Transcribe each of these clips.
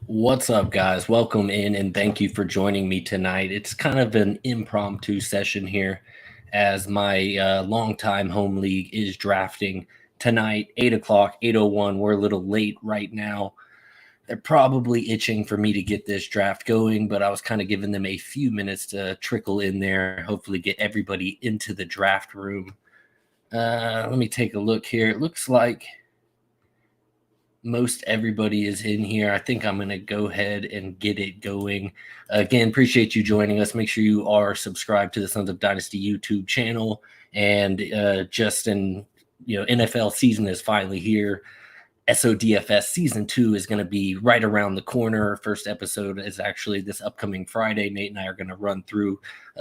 What's up, guys? Welcome in and thank you for joining me tonight. It's kind of an impromptu session here as my longtime home league is drafting tonight, 8 o'clock, 8:01. We're a little late right now. They're probably itching for me to get this draft going, but I was kind of giving them a few minutes to trickle in there, hopefully get everybody into the draft room. Let me take a look here. It looks like most everybody is in here. I think I'm going to go ahead and get it going. Again, appreciate you joining us. Make sure you are subscribed to the Sons of Dynasty YouTube channel. And NFL season is finally here. SODFS season 2 is going to be right around the corner. First episode is actually this upcoming Friday. Nate and I are going to run through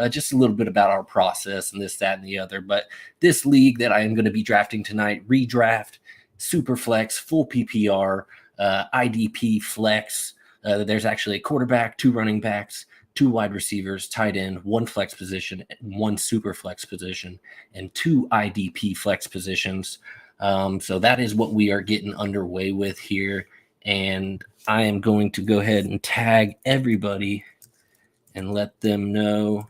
just a little bit about our process and this, that, and the other. But this league that I am going to be drafting tonight, Redraft, Superflex, full PPR, IDP flex. There's actually a quarterback, 2 running backs, 2 wide receivers, tight end, 1 flex position, 1 super flex position, and 2 IDP flex positions. So that is what we are getting underway with here. And I am going to go ahead and tag everybody and let them know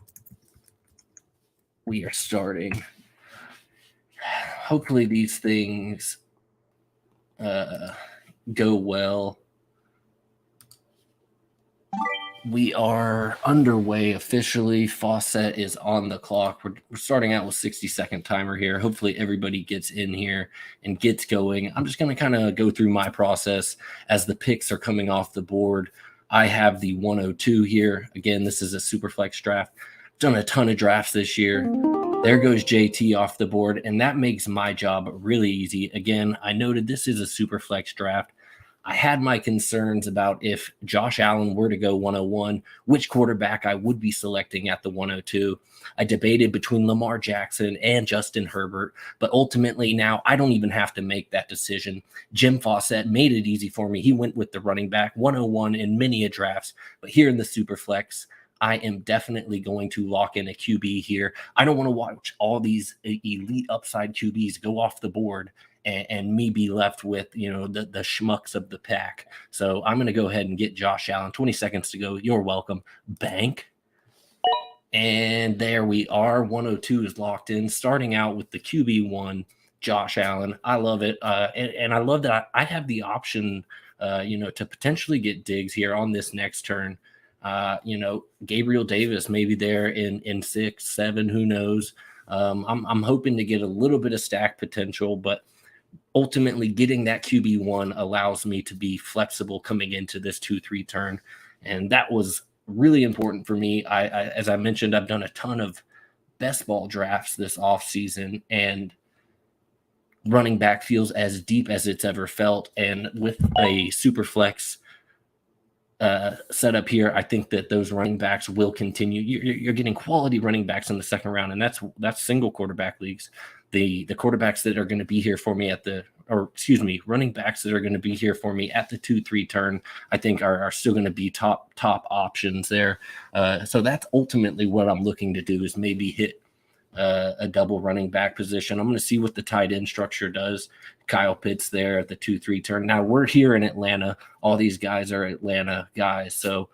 we are starting. Hopefully these things go well. We are underway officially. Faucet is on the clock. We're starting out with 60-second timer here. Hopefully everybody gets in here and gets going. I'm just going to kind of go through my process as the picks are coming off the board. I have the 102 here. Again, this is a super flex draft. Done a ton of drafts this year. There goes JT off the board, and that makes my job really easy. Again, I noted this is a super flex draft. I had my concerns about if Josh Allen were to go 101, which quarterback I would be selecting at the 102. I debated between Lamar Jackson and Justin Herbert, but ultimately now I don't even have to make that decision. Jim Faucett made it easy for me. He went with the running back 101 in many a drafts, but here in the super flex, I am definitely going to lock in a QB here. I don't want to watch all these elite upside QBs go off the board and me be left with, the schmucks of the pack. So I'm going to go ahead and get Josh Allen. 20 seconds to go. You're welcome. Bank. And there we are. 102 is locked in. Starting out with the QB1, Josh Allen. I love it. And I love that I have the option, to potentially get Diggs here on this next turn. Gabriel Davis maybe there in 6, 7, who knows. I'm hoping to get a little bit of stack potential, but ultimately getting that QB1 allows me to be flexible coming into this 2-3 turn. And that was really important for me. As I mentioned, I've done a ton of best ball drafts this offseason, and running back feels as deep as it's ever felt. And with a super flex setup here, I think that those running backs will continue. You're getting quality running backs in the second round, and that's single quarterback leagues. The quarterbacks that are going to be here for me running backs that are going to be here for me at the 2-3 turn, I think are still going to be top options there. So that's ultimately what I'm looking to do, is maybe hit a double running back position. I'm going to see what the tight end structure does. Kyle Pitts there at the 2-3 turn. Now we're here in Atlanta. All these guys are Atlanta guys. So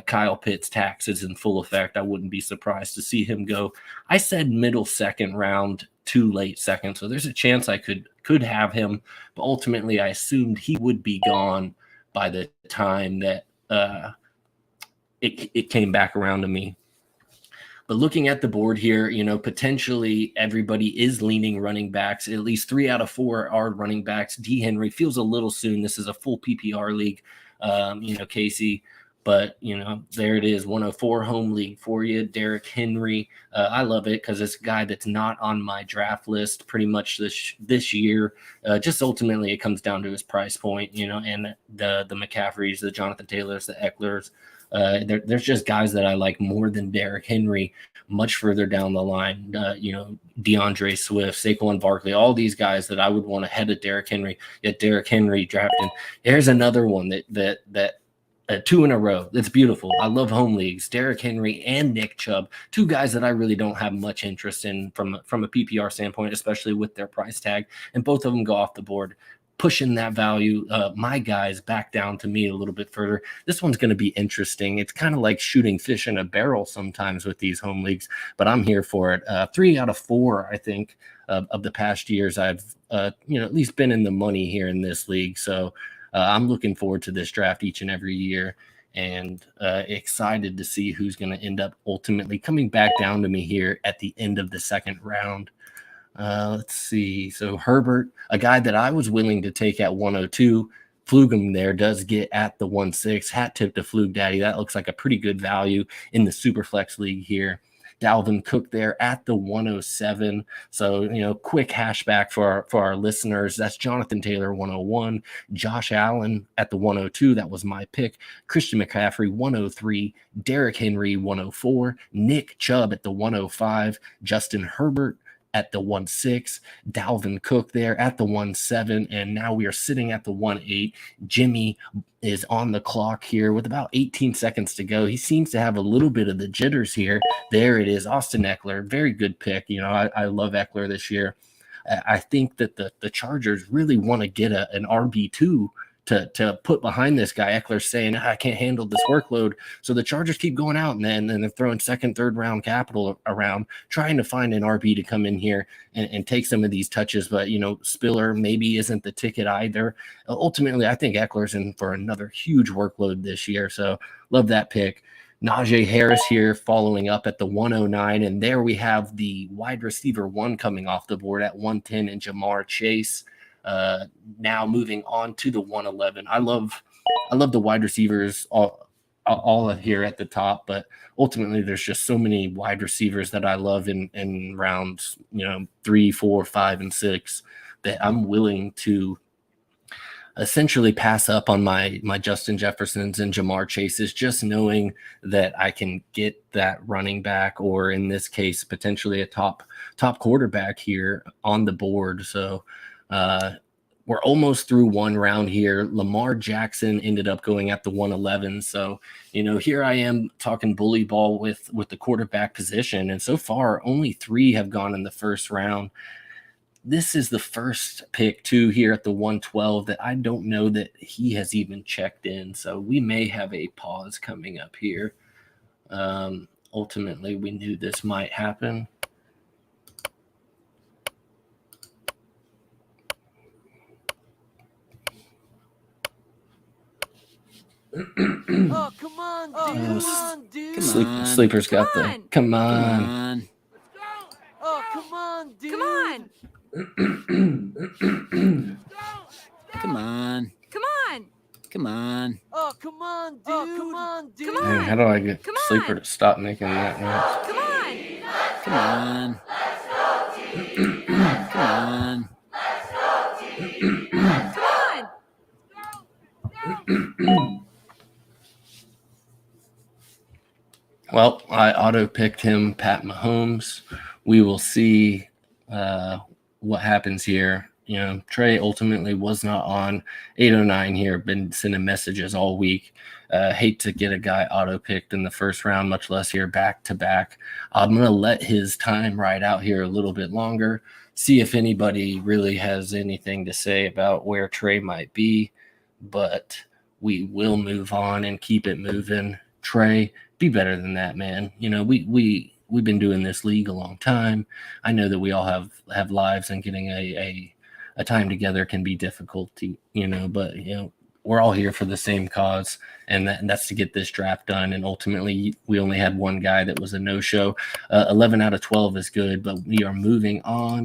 Kyle Pitts tax is in full effect. I wouldn't be surprised to see him go. I said middle second round to late second. So there's a chance I could have him, but ultimately I assumed he would be gone by the time that it came back around to me. But looking at the board here, potentially everybody is leaning running backs. At least 3 out of 4 are running backs. D. Henry feels a little soon. This is a full PPR league, Casey. But, there it is, 104 home league for you. Derrick Henry. I love it because it's a guy that's not on my draft list pretty much this year. Just ultimately it comes down to his price point, and the McCaffreys, the Jonathan Taylors, the Ecklers. There's just guys that I like more than Derrick Henry much further down the line. DeAndre Swift, Saquon Barkley, all these guys that I would want ahead of Derrick Henry. Yet Derrick Henry drafted. There's another one that 2 in a row. That's beautiful. I love home leagues. Derrick Henry and Nick Chubb, 2 guys that I really don't have much interest in from a PPR standpoint, especially with their price tag. And both of them go off the board. pushing that value, my guys back down to me a little bit further. This one's going to be interesting. It's kind of like shooting fish in a barrel sometimes with these home leagues, but I'm here for it. 3 out of 4, I think, of the past years, I've at least been in the money here in this league. So I'm looking forward to this draft each and every year, and excited to see who's going to end up ultimately coming back down to me here at the end of the second round. Let's see. So Herbert, a guy that I was willing to take at 102, Flugum there does get at the 1-6. Hat tip to Flug Daddy. That looks like a pretty good value in the Superflex League here. Dalvin Cook there at the 107. So, quick hashback for our listeners. That's Jonathan Taylor, 101. Josh Allen at the 102. That was my pick. Christian McCaffrey, 103. Derrick Henry, 104. Nick Chubb at the 105. Justin Herbert at the 1-6, Dalvin Cook there at the 1-7, and now we are sitting at the 1-8. Jimmy is on the clock here with about 18 seconds to go. He seems to have a little bit of the jitters here. There it is, Austin Eckler, very good pick. I love Eckler this year. I think that the Chargers really want to get an RB2 to put behind this guy. Eckler's saying, I can't handle this workload. So the Chargers keep going out, and then they're throwing second, third round capital around, trying to find an RB to come in here and take some of these touches. But, Spiller maybe isn't the ticket either. Ultimately, I think Eckler's in for another huge workload this year. So love that pick. Najee Harris here following up at the 109. And there we have the wide receiver 1 coming off the board at 110 and Jamar Chase. Now moving on to the 111. I love the wide receivers all here at the top, but ultimately there's just so many wide receivers that I love in rounds 3, 4, 5, and 6 that I'm willing to essentially pass up on my Justin Jeffersons and Jamar Chases, just knowing that I can get that running back, or in this case potentially a top quarterback here on the board. So we're almost through one round here. Lamar Jackson ended up going at the 111. So, here I am talking bully ball with the quarterback position. And so far, only 3 have gone in the first round. This is the first pick, too, here at the 112 that I don't know that he has even checked in. So we may have a pause coming up here. Ultimately, we knew this might happen. Oh, come on, dude. Sleeper's got the. Come on. Oh, come on, dude. Come on. Come on. Come on. Come on. Oh, come on, dude. Oh, come on, dude. Come on. Man, how do I get Come Sleeper on. to stop making that noise? Come on. Come on. Come on. Come on. Well, I auto-picked him, Pat Mahomes. We will see what happens here. Trey ultimately was not on 809 here. Been sending messages all week. Hate to get a guy auto-picked in the first round, much less here back-to-back. I'm going to let his time ride out here a little bit longer, see if anybody really has anything to say about where Trey might be. But we will move on and keep it moving. Trey, be better than that, man. We've been doing this league a long time. I know that we all have lives, and getting a time together can be difficult, but we're all here for the same cause, and that's to get this draft done. And ultimately, we only had one guy that was a no-show. 11 out of 12 is good, but we are moving on.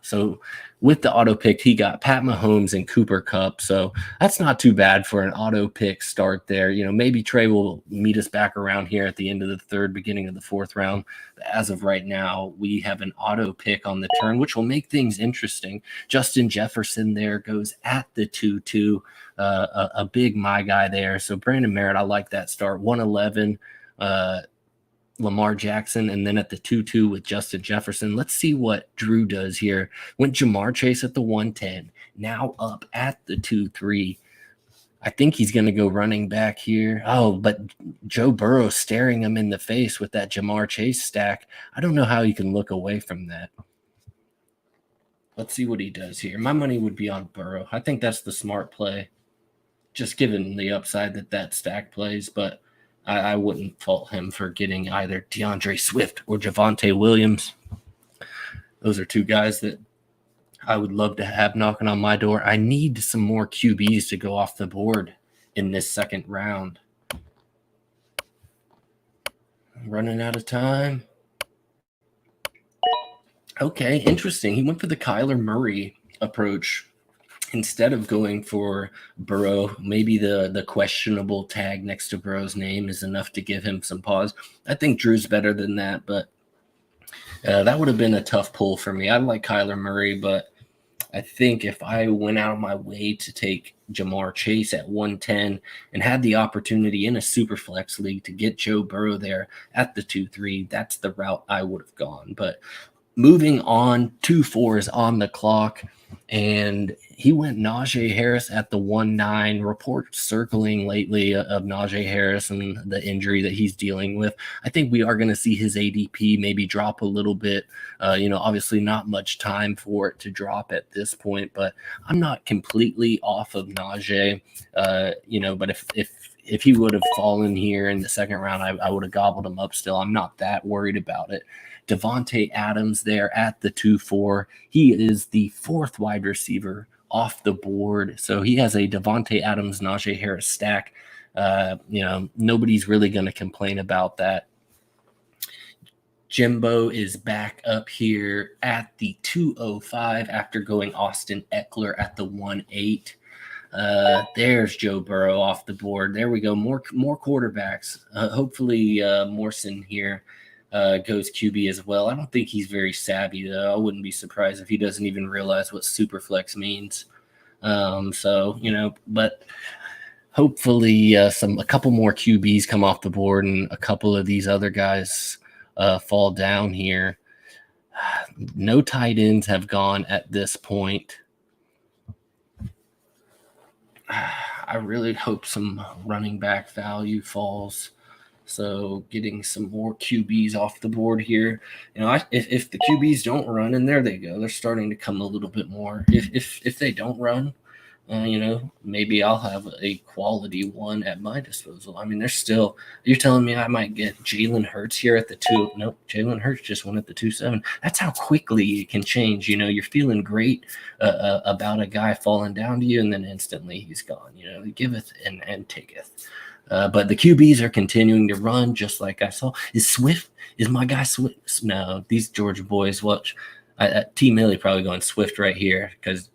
So with the auto pick, he got Pat Mahomes and Cooper Kupp. So that's not too bad for an auto pick start there. Maybe Trey will meet us back around here at the end of the third, beginning of the fourth round. But as of right now, we have an auto pick on the turn, which will make things interesting. Justin Jefferson there goes at the 2-2, a big my guy there. So Brandon Merritt, I like that start. 111, Lamar Jackson, and then at the 2-2 with Justin Jefferson. Let's see what Drew does here. Went Jamar Chase at the 110, now up at the 2-3. I think he's going to go running back here. Oh, but Joe Burrow staring him in the face with that Jamar Chase stack. I don't know how you can look away from that. Let's see what he does here. My money would be on Burrow. I think that's the smart play, just given the upside that stack plays. But I wouldn't fault him for getting either DeAndre Swift or Javonte Williams. Those are two guys that I would love to have knocking on my door. I need some more QBs to go off the board in this second round. Running out of time. Okay, interesting. He went for the Kyler Murray approach instead of going for Burrow. Maybe the questionable tag next to Burrow's name is enough to give him some pause. I think Drew's better than that, but that would have been a tough pull for me. I like Kyler Murray, but I think if I went out of my way to take Jamar Chase at 110 and had the opportunity in a super flex league to get Joe Burrow there at the 2-3, that's the route I would have gone. But moving on, 2-4 is on the clock, and he went Najee Harris at the 1-9. Reports circling lately of Najee Harris and the injury that he's dealing with. I think we are going to see his ADP maybe drop a little bit. Obviously not much time for it to drop at this point, but I'm not completely off of Najee. But if he would have fallen here in the second round, I would have gobbled him up still. I'm not that worried about it. Devontae Adams there at the 2-4. He is the fourth wide receiver off the board. So he has a Devontae Adams, Najee Harris stack. Nobody's really going to complain about that. Jimbo is back up here at the 205 after going Austin Eckler at the 1-8. There's Joe Burrow off the board. There we go. More quarterbacks. Hopefully Morrison here goes QB as well. I don't think he's very savvy, though. I wouldn't be surprised if he doesn't even realize what Superflex means. But hopefully a couple more QBs come off the board and a couple of these other guys fall down here. No tight ends have gone at this point. I really hope some running back value falls. So getting some more QBs off the board here. If the QBs don't run, and there they go, they're starting to come a little bit more. If they don't run, maybe I'll have a quality one at my disposal. I mean, you're telling me I might get Jalen Hurts here at the 2. Nope, Jalen Hurts just went at the 2-7. That's how quickly it can change. You're feeling great about a guy falling down to you, and then instantly he's gone. He giveth and taketh. But the QBs are continuing to run, just like I saw. Is my guy Swift? No, these Georgia boys. Watch, T. Millie probably going Swift right here because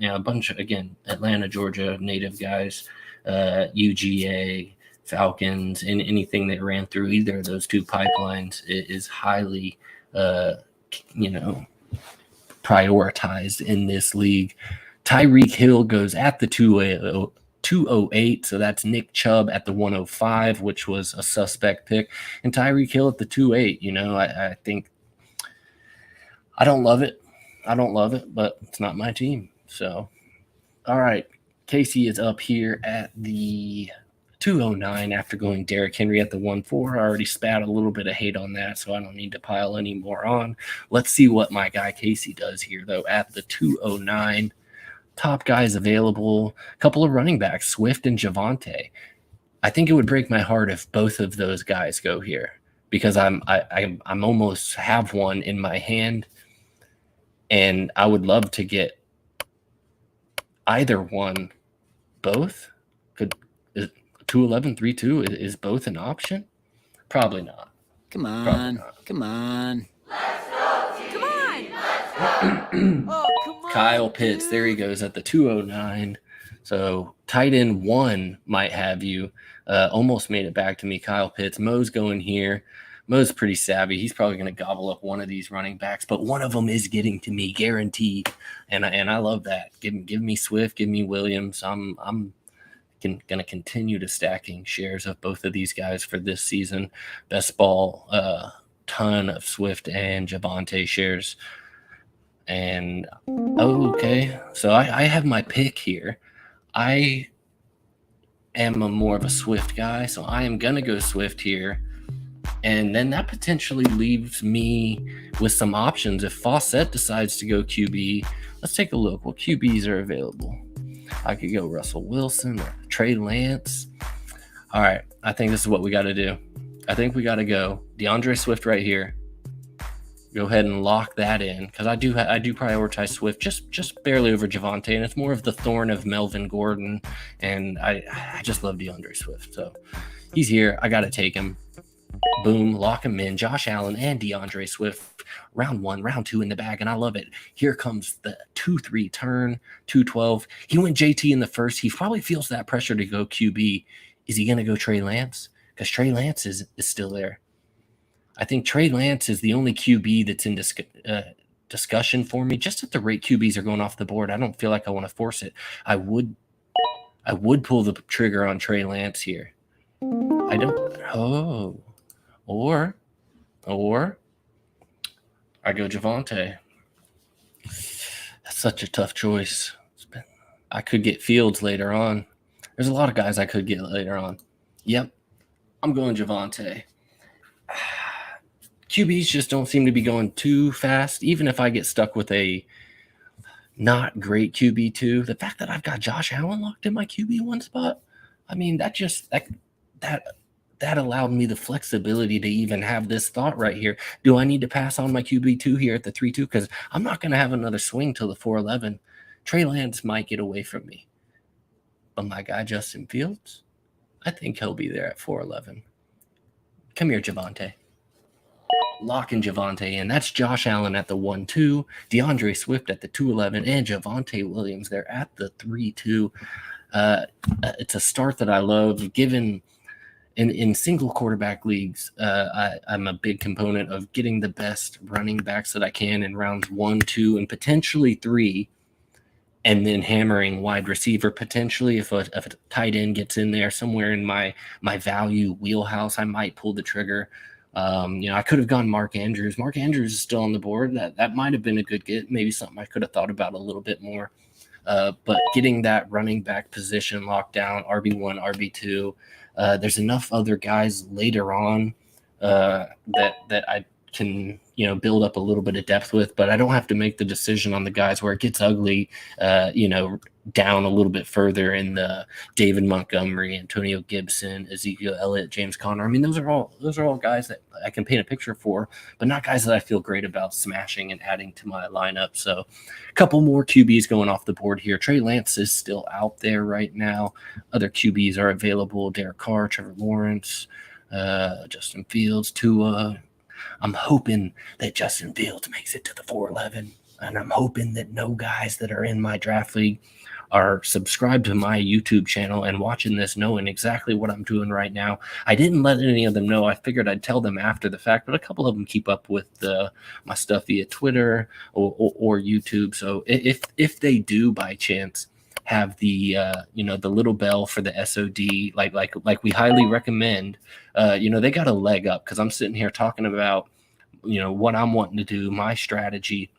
a bunch of, again, Atlanta, Georgia native guys, UGA, Falcons, and anything that ran through either of those two pipelines is highly, prioritized in this league. Tyreek Hill goes at the 208, so that's Nick Chubb at the 105, which was a suspect pick, and Tyreek Hill at the 28. I think I don't love it, but it's not my team. So, all right, Casey is up here at the 209 after going Derrick Henry at the 1-4. I already spat a little bit of hate on that, so I don't need to pile any more on. Let's see what my guy Casey does here, though, at the 209. Top guys available, a couple of running backs, Swift and Javonte. I think it would break my heart if both of those guys go here because I'm almost have one in my hand, and I would love to get either one. Both could 211 3-2 is both an option? Probably not. Come on. Come on. Kyle Pitts, there he goes at the 209. So tight end 1 might have you. Almost made it back to me. Kyle Pitts. Mo's going here. Mo's pretty savvy. He's probably going to gobble up one of these running backs, but one of them is getting to me, guaranteed. And I love that. Give me Swift, give me Williams. I'm going to continue to stacking shares of both of these guys for this season. Best ball, ton of Swift and Javonte shares. And okay, so I have my pick here. I am more of a Swift guy, so I am gonna go Swift here. And then that potentially leaves me with some options. If Fawcett decides to go QB, let's take a look. What QBs are available? I could go Russell Wilson, or Trey Lance. All right, I think this is what we got to do. I think we got to go DeAndre Swift right here. Go ahead and lock that in because I do prioritize Swift just barely over Javonte, and it's more of the thorn of Melvin Gordon, and I just love DeAndre Swift. So he's here. I got to take him. Boom, lock him in. Josh Allen and DeAndre Swift, round 1, round 2 in the bag, and I love it. Here comes the 2-3 turn, 2-12. He went JT in the first. He probably feels that pressure to go QB. Is he going to go Trey Lance? Because Trey Lance is still there. I think Trey Lance is the only QB that's in discussion for me. Just at the rate QBs are going off the board, I don't feel like I want to force it. I would pull the trigger on Trey Lance here. I don't. Oh. Or I go Javonte. That's such a tough choice. I could get Fields later on. There's a lot of guys I could get later on. Yep, I'm going Javonte. QBs just don't seem to be going too fast. Even if I get stuck with a not great QB2, the fact that I've got Josh Allen locked in my QB1 spot, I mean, that allowed me the flexibility to even have this thought right here. Do I need to pass on my QB2 here at the 3-2? Because I'm not going to have another swing till the 4-11. Trey Lance might get away from me. But my guy, Justin Fields, I think he'll be there at 4-11. Come here, Javonte. Locking Javonte in. That's Josh Allen at the 1-2, DeAndre Swift at the 2-11, and Javonte Williams there at the 3-2. It's a start that I love, given in single quarterback leagues. I'm a big component of getting the best running backs that I can in rounds 1, 2, and potentially 3, and then hammering wide receiver potentially. If a tight end gets in there somewhere in my value wheelhouse, I might pull the trigger. I could have gone Mark Andrews. Mark Andrews is still on the board. That might have been a good get. Maybe something I could have thought about a little bit more. But getting that running back position locked down, RB1, RB2, there's enough other guys later on that I can build up a little bit of depth with, but I don't have to make the decision on the guys where it gets ugly, down a little bit further in the David Montgomery, Antonio Gibson, Ezekiel Elliott, James Conner. I mean, those are all guys that I can paint a picture for, but not guys that I feel great about smashing and adding to my lineup. So a couple more QBs going off the board here. Trey Lance is still out there right now. Other QBs are available. Derek Carr, Trevor Lawrence, Justin Fields, Tua. I'm hoping that Justin Fields makes it to the 4-11, and I'm hoping that no guys that are in my draft league are subscribed to my YouTube channel and watching this knowing exactly what I'm doing right now. I didn't let any of them know. I figured I'd tell them after the fact, but a couple of them keep up with my stuff via Twitter or YouTube. So if they do by chance have the the little bell for the SOD, like we highly recommend, they got a leg up, because I'm sitting here talking about what I'm wanting to do, my strategy,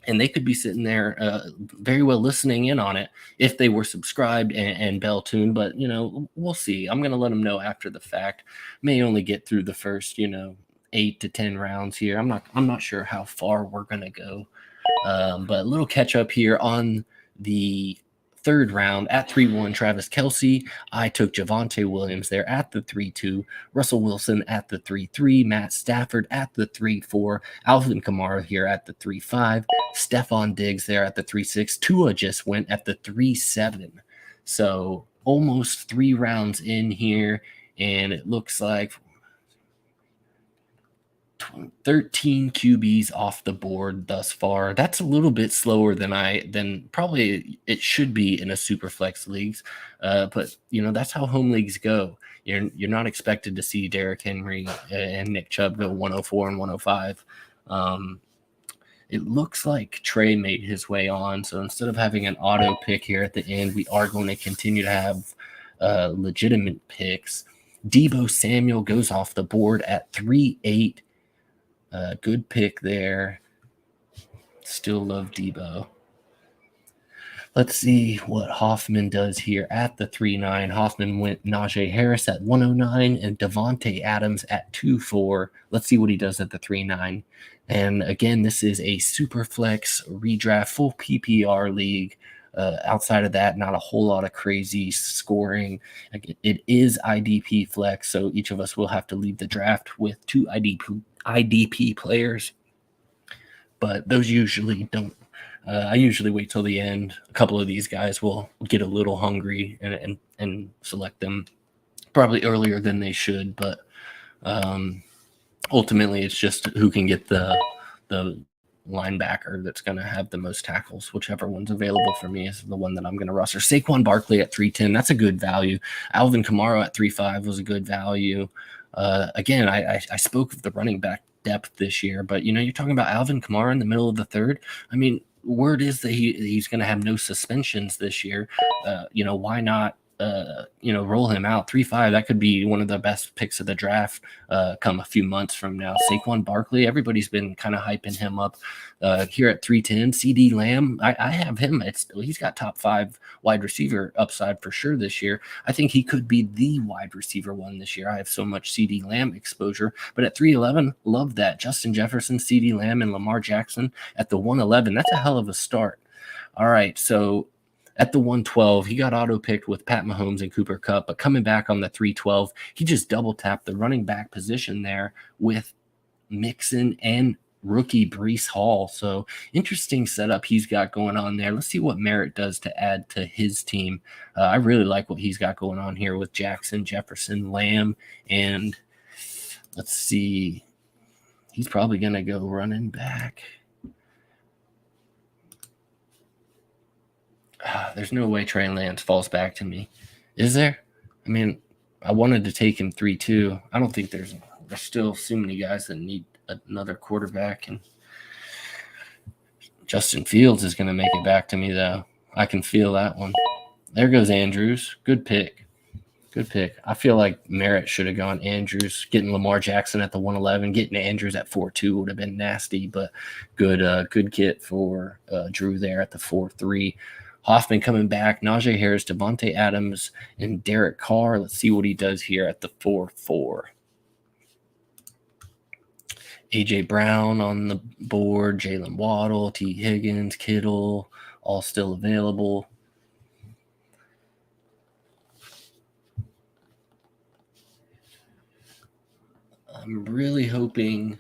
and they could be sitting there very well listening in on it if they were subscribed and bell tuned. But we'll see. I'm gonna let them know after the fact. May only get through the first 8 to 10 rounds here. I'm not sure how far we're gonna go, but a little catch up here on the third round. At 3-1, Travis Kelce. I took Javonte Williams there at the 3-2. Russell Wilson at the 3-3. Matt Stafford at the 3-4. Alvin Kamara here at the 3-5. Stephon Diggs there at the 3-6. Tua just went at the 3-7. So almost 3 rounds in here, and it looks like 13 QBs off the board thus far. That's a little bit slower than probably it should be in a super flex leagues. But that's how home leagues go. You're not expected to see Derrick Henry and Nick Chubb go 104 and 105. It looks like Trey made his way on. So instead of having an auto pick here at the end, we are going to continue to have legitimate picks. Deebo Samuel goes off the board at 3-8. Good pick there. Still love Deebo. Let's see what Hoffman does here at the 3-9. Hoffman went Najee Harris at 109 and Devontae Adams at 2-4. Let's see what he does at the 3-9. And again, this is a super flex redraft, full PPR league. Outside of that, not a whole lot of crazy scoring. It is IDP flex, so each of us will have to leave the draft with 2 IDP players. But those usually don't. I usually wait till the end. A couple of these guys will get a little hungry and select them probably earlier than they should. But ultimately, it's just who can get the linebacker that's going to have the most tackles. Whichever one's available for me is the one that I'm going to roster. Saquon Barkley at 310, that's a good value. Alvin Kamara at 3.5 was a good value. Again, I spoke of the running back depth this year, but you're talking about Alvin Kamara in the middle of the third. I mean, word is that he's going to have no suspensions this year. Why not roll him out 3.5? That could be one of the best picks of the draft come a few months from now. Saquon Barkley, everybody's been kind of hyping him up here at 310. CD Lamb, I have him. He's got top 5 wide receiver upside for sure this year. I think he could be the wide receiver one this year. I have so much CD Lamb exposure, but at 311, love that. Justin Jefferson, CD Lamb, and Lamar Jackson at the 111. That's a hell of a start. All right, so at the 112, he got auto-picked with Pat Mahomes and Cooper Kupp, but coming back on the 312, he just double-tapped the running back position there with Mixon and rookie Breece Hall. So interesting setup he's got going on there. Let's see what Merritt does to add to his team. I really like what he's got going on here with Jackson, Jefferson, Lamb, and let's see. He's probably going to go running back. There's no way Trey Lance falls back to me. Is there? I mean, I wanted to take him 3-2. I don't think there's still so many guys that need another quarterback. And Justin Fields is going to make it back to me, though. I can feel that one. There goes Andrews. Good pick. Good pick. I feel like Merritt should have gone Andrews. Getting Lamar Jackson at the 111, getting Andrews at 4-2 would have been nasty, but good get for Drew there at the 4-3. Hoffman coming back, Najee Harris, Devontae Adams, and Derek Carr. Let's see what he does here at the 4-4. A.J. Brown on the board, Jalen Waddle, T. Higgins, Kittle, all still available. I'm really hoping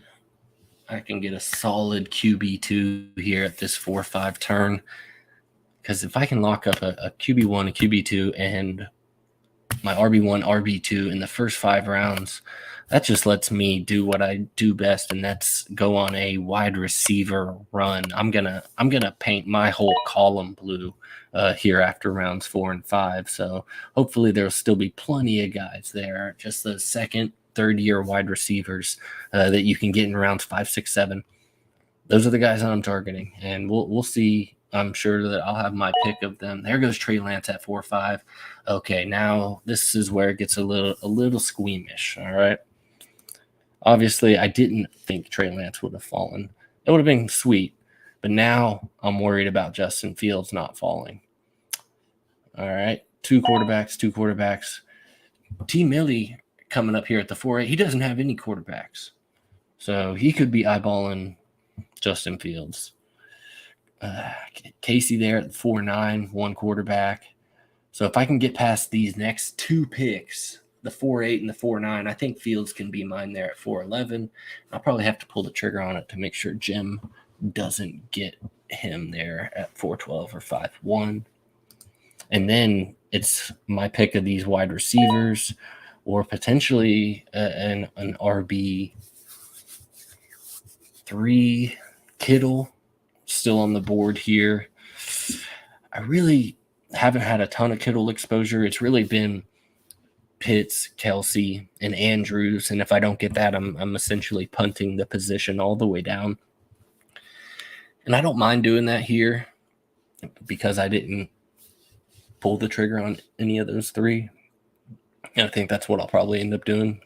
I can get a solid QB2 here at this 4-5 turn. Because if I can lock up a QB1, a QB2, and my RB1, RB2 in the first 5 rounds, that just lets me do what I do best, and that's go on a wide receiver run. I'm gonna paint my whole column blue here after rounds 4 and 5. So hopefully there'll still be plenty of guys there, just the second, third year wide receivers that you can get in rounds 5, 6, 7. Those are the guys that I'm targeting, and we'll see. I'm sure that I'll have my pick of them. There goes Trey Lance at 4-5. Okay, now this is where it gets a little squeamish. All right. Obviously, I didn't think Trey Lance would have fallen. It would have been sweet, but now I'm worried about Justin Fields not falling. All right, two quarterbacks. T. Millie coming up here at the 4-8. He doesn't have any quarterbacks, so he could be eyeballing Justin Fields. Casey there at 4-9, one quarterback. So if I can get past these next 2 picks, the 4-8 and the 4-9, I think Fields can be mine there at 4-11. I'll probably have to pull the trigger on it to make sure Jim doesn't get him there at 4-12 or 5-1. And then it's my pick of these wide receivers or potentially an RB3 Kittle still on the board here. I really haven't had a ton of Kittle exposure. It's really been Pitts, Kelsey, and Andrews, and if I don't get that, I'm essentially punting the position all the way down. And I don't mind doing that here because I didn't pull the trigger on any of those 3. And I think that's what I'll probably end up doing.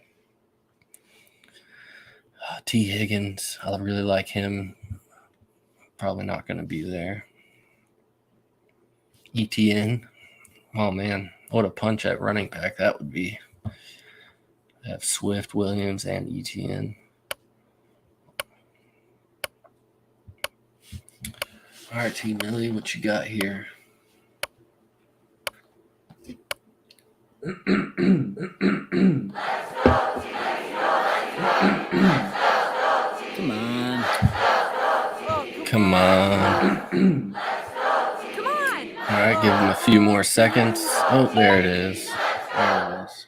T. Higgins, I really like him. Probably not going to be there. ETN. Oh, man. What a punch at running back that would be. Have Swift, Williams, and ETN. All right, T. Millie, what you got here? Come on. Come on. Come on. All right, give him a few more seconds. Oh, there it is. There it is.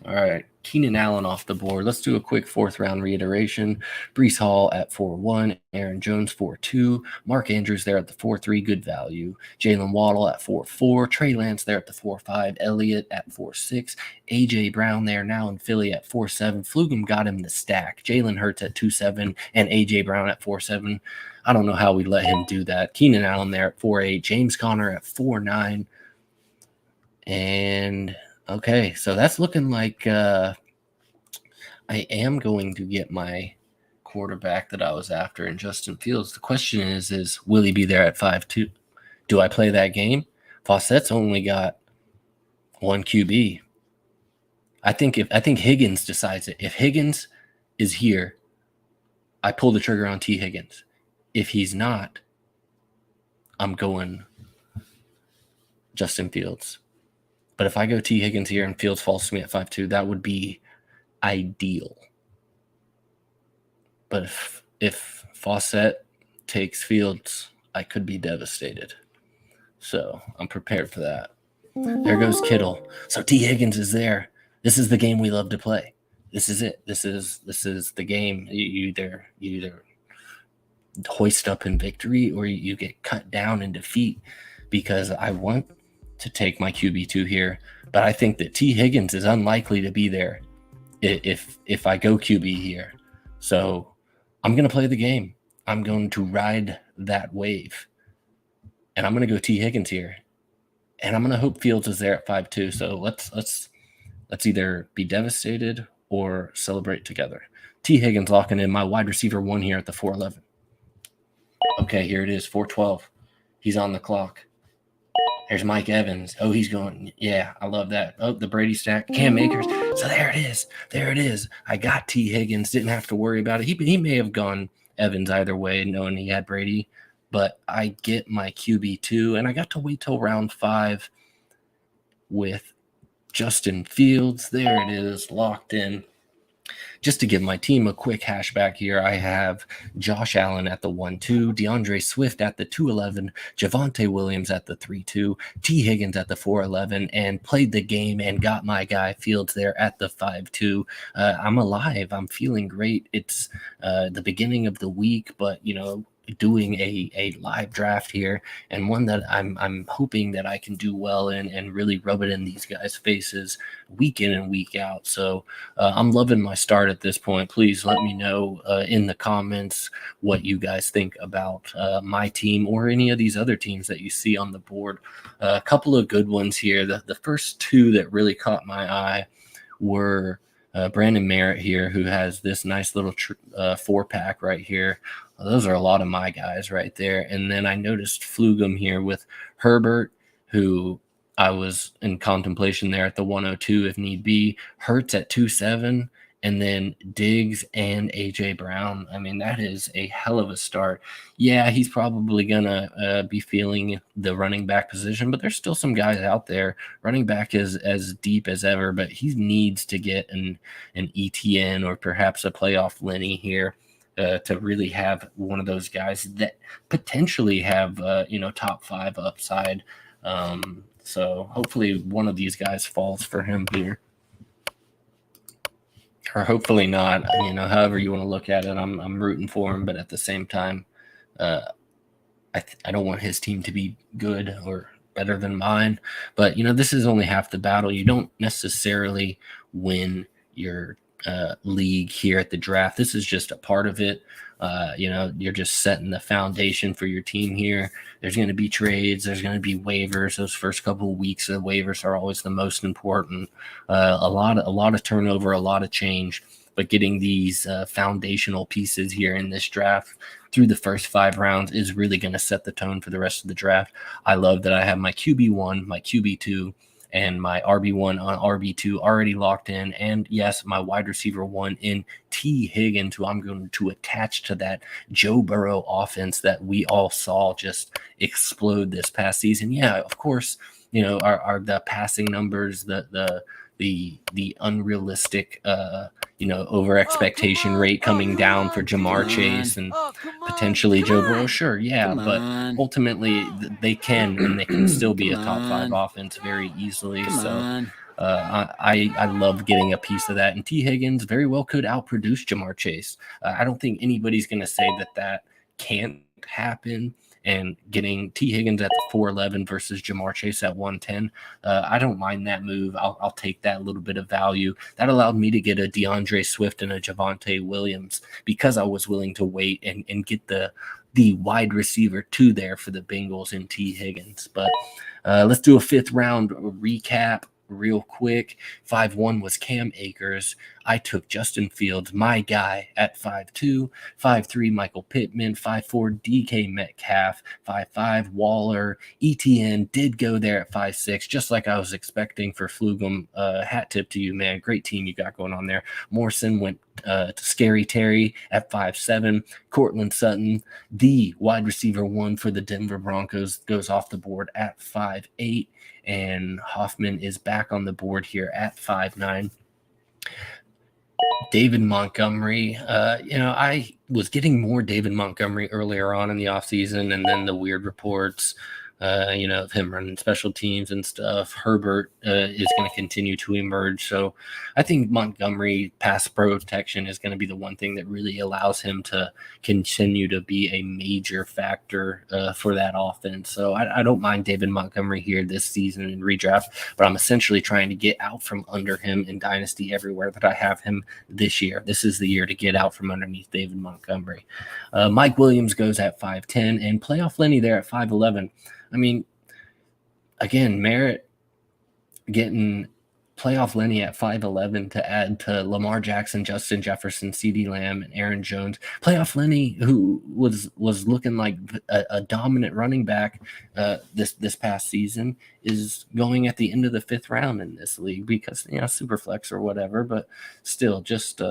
All right, Keenan Allen off the board. Let's do a quick fourth-round reiteration. Breece Hall at 4-1, Aaron Jones 4-2, Mark Andrews there at the 4-3, good value. Jalen Waddle at 4-4, Trey Lance there at the 4-5, Elliott at 4-6, A.J. Brown there now in Philly at 4-7. Flugum got him the stack. Jalen Hurts at 2-7 and A.J. Brown at 4-7. I don't know how we let him do that. Keenan Allen there at 4-8, James Conner at 4-9, and okay, so that's looking like I am going to get my quarterback that I was after in Justin Fields. The question is will he be there at 5-2? Do I play that game? Fawcett's only got one QB. I think Higgins decides it. If Higgins is here, I pull the trigger on T. Higgins. If he's not, I'm going Justin Fields. But if I go T. Higgins here and Fields falls to me at 5-2, that would be ideal. But if Fawcett takes Fields, I could be devastated. So I'm prepared for that. There goes Kittle. So T. Higgins is there. This is the game we love to play. This is it. This is the game. You either hoist up in victory or you get cut down in defeat, because I want to take my QB2 here, but I think that T. Higgins is unlikely to be there if I go QB here. So I'm going to play the game. I'm going to ride that wave, and I'm going to go T. Higgins here, and I'm going to hope Fields is there at 5-2. So let's either be devastated or celebrate together. T. Higgins locking in my wide receiver 1 here at the 4-11. Okay, here it is, 4-12. He's on the clock. There's Mike Evans. Oh, he's going. Yeah, I love that. Oh, the Brady stack. Cam Akers. So there it is. There it is. I got T. Higgins. Didn't have to worry about it. He may have gone Evans either way, knowing he had Brady. But I get my QB2, and I got to wait till round 5 with Justin Fields. There it is, locked in. Just to give my team a quick hashback here, I have Josh Allen at the 1-2, DeAndre Swift at the 2-11, Javonte Williams at the 3-2, T. Higgins at the 4-11, and played the game and got my guy Fields there at the 5-2. I'm alive. I'm feeling great. It's the beginning of the week, but, doing a live draft here, and one that I'm hoping that I can do well in and really rub it in these guys' faces week in and week out. So I'm loving my start at this point. Please let me know in the comments what you guys think about my team or any of these other teams that you see on the board. A couple of good ones here. The first two that really caught my eye were Brandon Merritt here, who has this nice little 4-pack right here. Those are a lot of my guys right there. And then I noticed Flugum here with Herbert, who I was in contemplation there at the 102 if need be. Hurts at 2-7, and then Diggs and A.J. Brown. I mean, that is a hell of a start. Yeah, he's probably going to be feeling the running back position, but there's still some guys out there. Running back is as deep as ever, but he needs to get an ETN or perhaps a playoff Lenny here. To really have one of those guys that potentially have, top 5 upside. So hopefully one of these guys falls for him here. Or hopefully not, however you want to look at it. I'm rooting for him, but at the same time, I don't want his team to be good or better than mine. But, this is only half the battle. You don't necessarily win your league here at the draft. This is just a part of it. You're just setting the foundation for your team here. There's going to be trades. There's going to be waivers. Those first couple of weeks of waivers are always the most important. A lot of turnover, a lot of change. but getting these foundational pieces here in this draft through the first 5 rounds is really going to set the tone for the rest of the draft. I love that I have my QB1, my QB2, and my RB1 on RB2 already locked in. And yes, my wide receiver 1 in T. Higgins, who I'm going to attach to that Joe Burrow offense that we all saw just explode this past season. Yeah, of course, are the passing numbers, the unrealistic over expectation rate coming down for Jamar Chase and potentially Joe Burrow. Sure, yeah, but ultimately they can still be a top 5 offense very easily. I love getting a piece of that, and T. Higgins very well could outproduce Jamar Chase. I don't think anybody's going to say that can't happen. And getting T. Higgins at the 411 versus Jamar Chase at 110, I don't mind that move. I'll take that little bit of value. That allowed me to get a DeAndre Swift and a Javonte Williams because I was willing to wait and get the wide receiver 2 there for the Bengals in T. Higgins. But let's do a 5th round recap real quick. 5-1 was Cam Akers. I took Justin Fields, my guy, at 5-2. 5-3, Michael Pittman. 5-4, DK Metcalf. 5-5, Waller. ETN did go there at 5-6, just like I was expecting for Flugum. Hat tip to you, man. Great team you got going on there. Morrison went to Scary Terry at 5-7. Cortland Sutton, the wide receiver 1 for the Denver Broncos, goes off the board at 5-8. And Hoffman is back on the board here at 5-9. David Montgomery, I was getting more David Montgomery earlier on in the offseason, and then the weird reports, of him running special teams and stuff. Herbert is going to continue to emerge. So I think Montgomery pass protection is going to be the one thing that really allows him to continue to be a major factor for that offense. So I don't mind David Montgomery here this season in redraft, but I'm essentially trying to get out from under him in Dynasty everywhere that I have him this year. This is the year to get out from underneath David Montgomery. Mike Williams goes at 5'10", and playoff Lenny there at 5'11". I mean, again, Merritt getting playoff Lenny at 5'11" to add to Lamar Jackson, Justin Jefferson, CeeDee Lamb, and Aaron Jones. Playoff Lenny, who was looking like a dominant running back this past season, is going at the end of the 5th round in this league because, super flex or whatever, but still just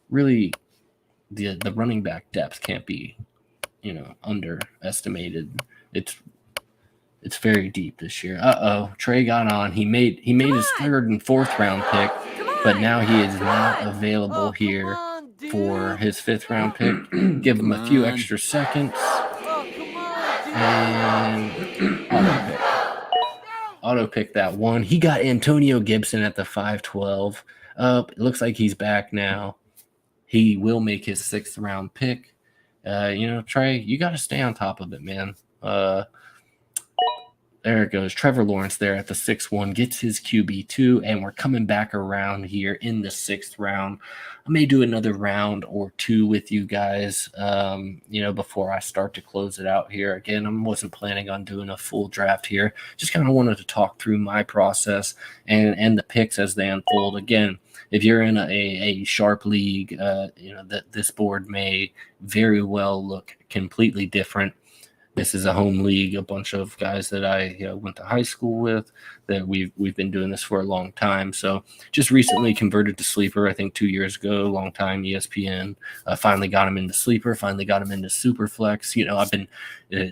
really the running back depth can't be, underestimated. It's very deep this year. Trey got on. He made his 3rd and 4th round pick, but now he is not available here for his 5th round pick. Give him a few extra seconds. And auto pick that one. He got Antonio Gibson at the 5-12. It looks like he's back now. He will make his 6th round pick. Trey, you got to stay on top of it, man. There it goes. Trevor Lawrence there at the 6-1 gets his QB2, and we're coming back around here in the 6th round. I may do another round or 2 with you guys, before I start to close it out here. Again, I wasn't planning on doing a full draft here. Just kind of wanted to talk through my process and the picks as they unfold. Again, if you're in a sharp league, that this board may very well look completely different. This is a home league, a bunch of guys that I went to high school with, that we've been doing this for a long time. So just recently converted to Sleeper, I think 2 years ago, long time, ESPN. Finally got him into Sleeper, finally got him into Superflex. I've been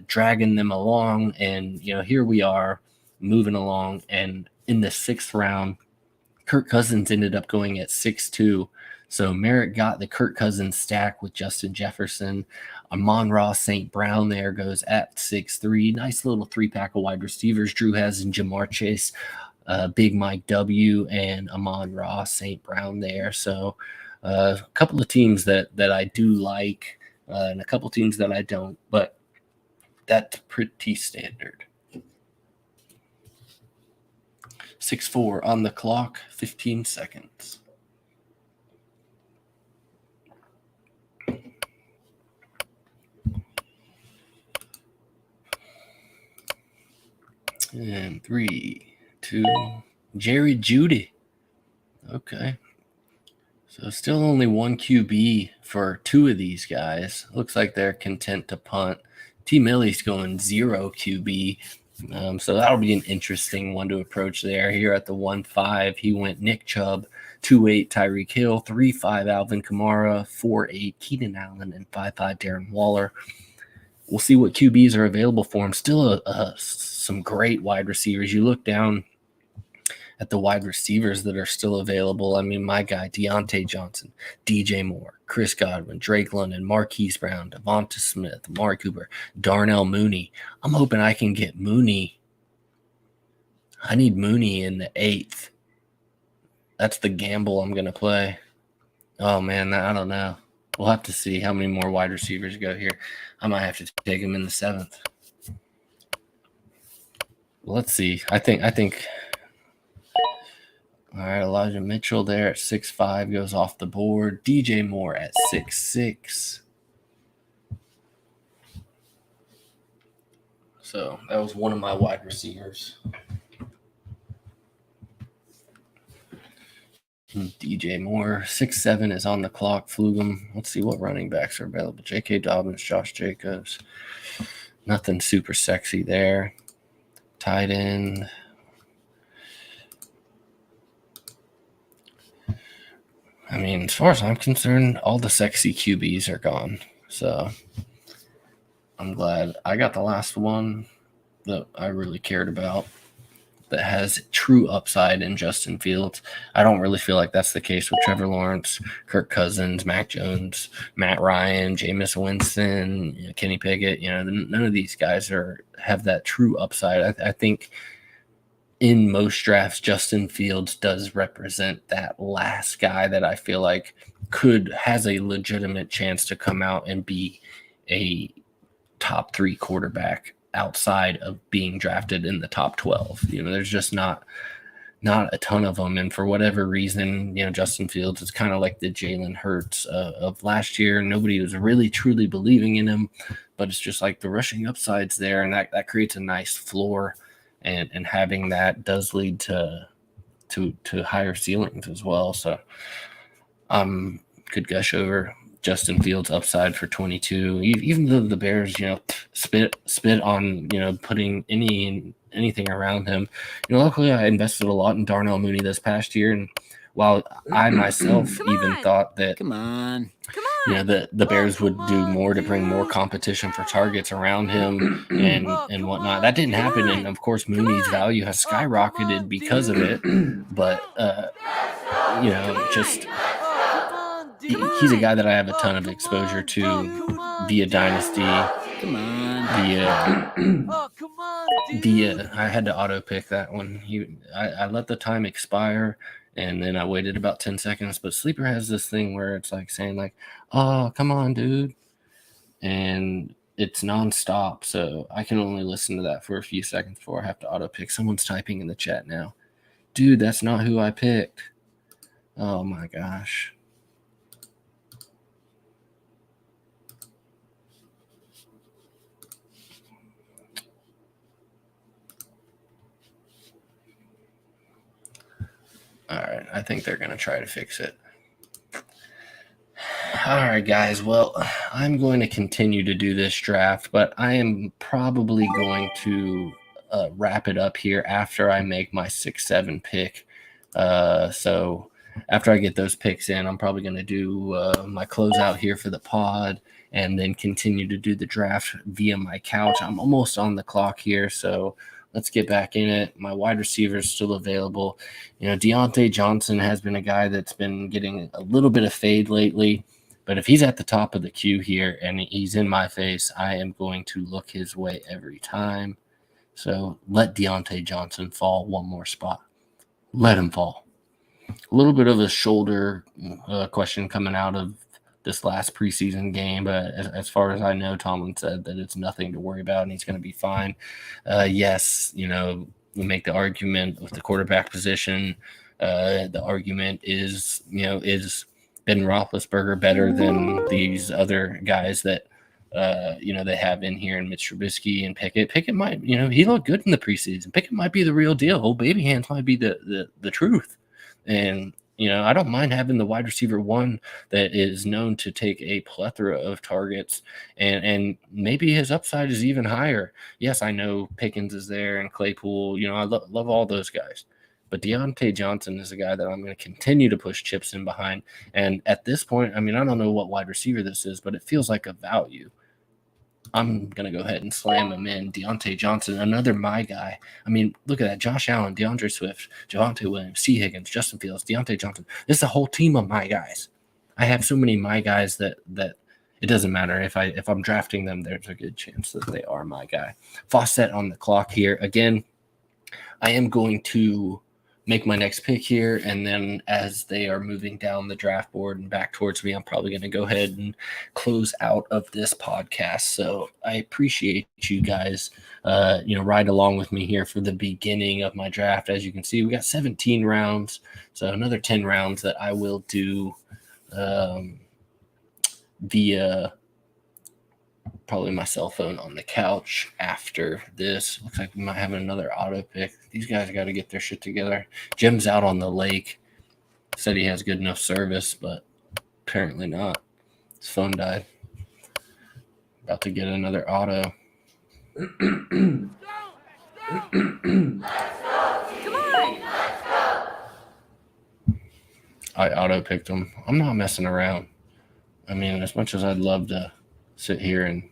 dragging them along, and, here we are moving along. And in the 6th round, Kirk Cousins ended up going at 6'2". So Merritt got the Kirk Cousins stack with Justin Jefferson. Amon-Ra St. Brown there goes at 6'3". Nice little 3-pack of wide receivers Drew has in Jamar Chase, Big Mike W, and Amon-Ra St. Brown there. So a couple of teams that I do like and a couple teams that I don't, but that's pretty standard. 6-4 on the clock, 15 seconds. And 3, 2, Jerry Jeudy. Okay. So still only one QB for two of these guys. Looks like they're content to punt. T. Millie's going 0 QB. So that'll be an interesting one to approach there. Here at the 1-5, he went Nick Chubb, 2-8 Tyreek Hill, 3-5 Alvin Kamara, 4-8 Keenan Allen, and 5-5 Darren Waller. We'll see what QBs are available for him. Still some great wide receivers. You look down at the wide receivers that are still available. I mean, my guy, Deontay Johnson, DJ Moore, Chris Godwin, Drake London, Marquise Brown, Devonta Smith, Mark Cooper, Darnell Mooney. I'm hoping I can get Mooney. I need Mooney in the 8th. That's the gamble I'm going to play. Oh, man, I don't know. We'll have to see how many more wide receivers go here. I might have to take him in the 7th. Let's see. I think. All right, Elijah Mitchell there at 6'5" goes off the board. DJ Moore at 6'6". So that was one of my wide receivers. DJ Moore, 6'7", is on the clock. Flugum. Let's see what running backs are available. J.K. Dobbins, Josh Jacobs. Nothing super sexy there. Tight end. I mean, as far as I'm concerned, all the sexy QBs are gone. So I'm glad I got the last one that I really cared about that has true upside in Justin Fields. I don't really feel like that's the case with Trevor Lawrence, Kirk Cousins, Mac Jones, Matt Ryan, Jameis Winston, Kenny Pickett. None of these guys have that true upside. I think in most drafts, Justin Fields does represent that last guy that I feel like has a legitimate chance to come out and be a top 3 quarterback outside of being drafted in the top 12. There's just not a ton of them. And for whatever reason, Justin Fields is kind of like the Jalen Hurts of last year. Nobody was really truly believing in him, but it's just like the rushing upside's there, and that creates a nice floor. And having that does lead to higher ceilings as well. So could gush over Justin Fields upside for 22. Even though the Bears, spit on, putting anything around him. Luckily I invested a lot in Darnell Mooney this past year, and while I myself thought that the Bears would do more to bring more competition for targets around him and whatnot. That didn't happen, and of course Mooney's value has skyrocketed because of it. But he's a guy that I have a ton of exposure to via Dynasty. I had to auto pick that one. I let the time expire. And then I waited about 10 seconds. But Sleeper has this thing where it's like saying like, oh, come on, dude. And it's nonstop. So I can only listen to that for a few seconds before I have to auto pick. Someone's typing in the chat now. Dude, that's not who I picked. Oh, my gosh. All right, I think they're going to try to fix it. All right, guys. Well, I'm going to continue to do this draft, but I am probably going to wrap it up here after I make my 6-7 pick. So after I get those picks in, I'm probably going to do my closeout here for the pod and then continue to do the draft via my couch. I'm almost on the clock here, so let's get back in it. My wide receiver is still available. Deontay Johnson has been a guy that's been getting a little bit of fade lately. But if he's at the top of the queue here and he's in my face, I am going to look his way every time. So let Deontay Johnson fall one more spot. Let him fall. A little bit of a shoulder question coming out of this last preseason game, but as far as I know, Tomlin said that it's nothing to worry about and he's going to be fine. Yes, we make the argument with the quarterback position. The argument is Ben Roethlisberger better than these other guys that they have in here, and Mitch Trubisky and Pickett. Pickett might, he looked good in the preseason. Pickett might be the real deal. Old baby hands might be the truth. And I don't mind having the wide receiver one that is known to take a plethora of targets, and maybe his upside is even higher. Yes, I know Pickens is there and Claypool. I love all those guys. But Deontay Johnson is a guy that I'm going to continue to push chips in behind. And at this point, I don't know what wide receiver this is, but it feels like a value. I'm going to go ahead and slam him in. Deontay Johnson, another my guy. Look at that. Josh Allen, DeAndre Swift, Javonte Williams, C. Higgins, Justin Fields, Deontay Johnson. This is a whole team of my guys. I have so many my guys that it doesn't matter. If I'm drafting them, there's a good chance that they are my guy. Fawcett on the clock here. Again, I am going to make my next pick here, and then as they are moving down the draft board and back towards me, I'm probably going to go ahead and close out of this podcast. So I appreciate you guys, ride along with me here for the beginning of my draft. As you can see, we got 17 rounds, so another 10 rounds that I will do via probably my cell phone on the couch after this. Looks like we might have another auto pick. These guys got to get their shit together. Jim's out on the lake. Said he has good enough service, but apparently not. His phone died. About to get another auto. Come on. I auto picked him. I'm not messing around. As much as I'd love to sit here and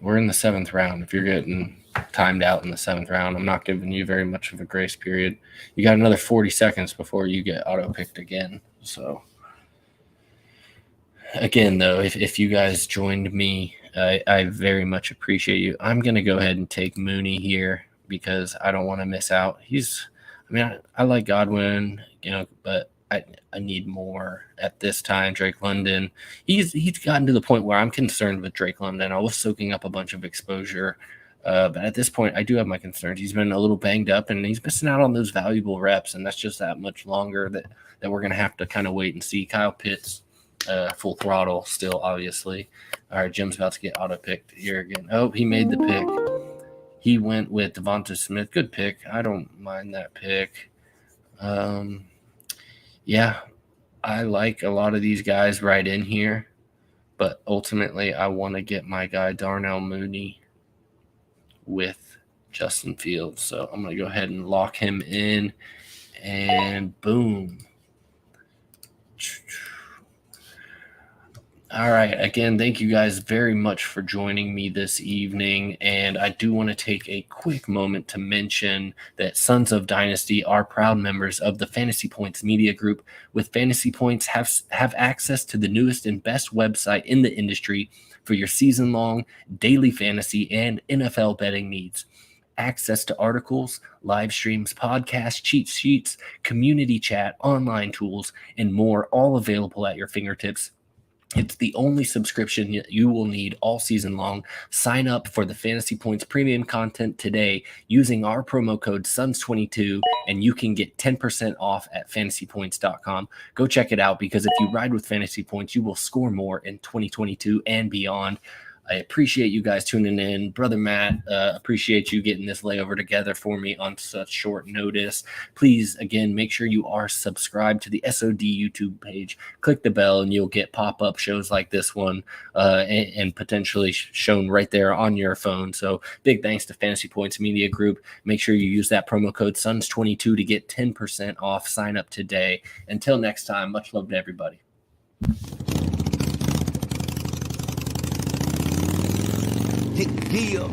we're in the 7th round. If you're getting timed out in the 7th round, I'm not giving you very much of a grace period. You got another 40 seconds before you get auto-picked again. So, again, though, if you guys joined me, I very much appreciate you. I'm going to go ahead and take Mooney here because I don't want to miss out. I like Godwin, but I need more at this time. Drake London, he's gotten to the point where I'm concerned with Drake London. I was soaking up a bunch of exposure, but at this point, I do have my concerns. He's been a little banged up, and he's missing out on those valuable reps, and that's just that much longer that we're going to have to kind of wait and see. Kyle Pitts, full throttle still, obviously. All right, Jim's about to get auto-picked here again. Oh, he made the pick. He went with Devonta Smith. Good pick. I don't mind that pick. Yeah, I like a lot of these guys right in here, but ultimately I want to get my guy Darnell Mooney with Justin Fields. So I'm going to go ahead and lock him in, and boom. All right. Again, thank you guys very much for joining me this evening. And I do want to take a quick moment to mention that Sons of Dynasty are proud members of the Fantasy Points Media Group. With Fantasy Points, have access to the newest and best website in the industry for your season-long, daily fantasy, and NFL betting needs. Access to articles, live streams, podcasts, cheat sheets, community chat, online tools, and more, all available at your fingertips. It's the only subscription you will need all season long. Sign up for the Fantasy Points premium content today using our promo code SUNS22, and you can get 10% off at fantasypoints.com. Go check it out, because if you ride with Fantasy Points, you will score more in 2022 and beyond. I appreciate you guys tuning in. Brother Matt, appreciate you getting this layover together for me on such short notice. Please, again, make sure you are subscribed to the SOD YouTube page. Click the bell and you'll get pop-up shows like this one and potentially shown right there on your phone. So big thanks to Fantasy Points Media Group. Make sure you use that promo code SUNS22 to get 10% off. Sign up today. Until next time, much love to everybody. Deal.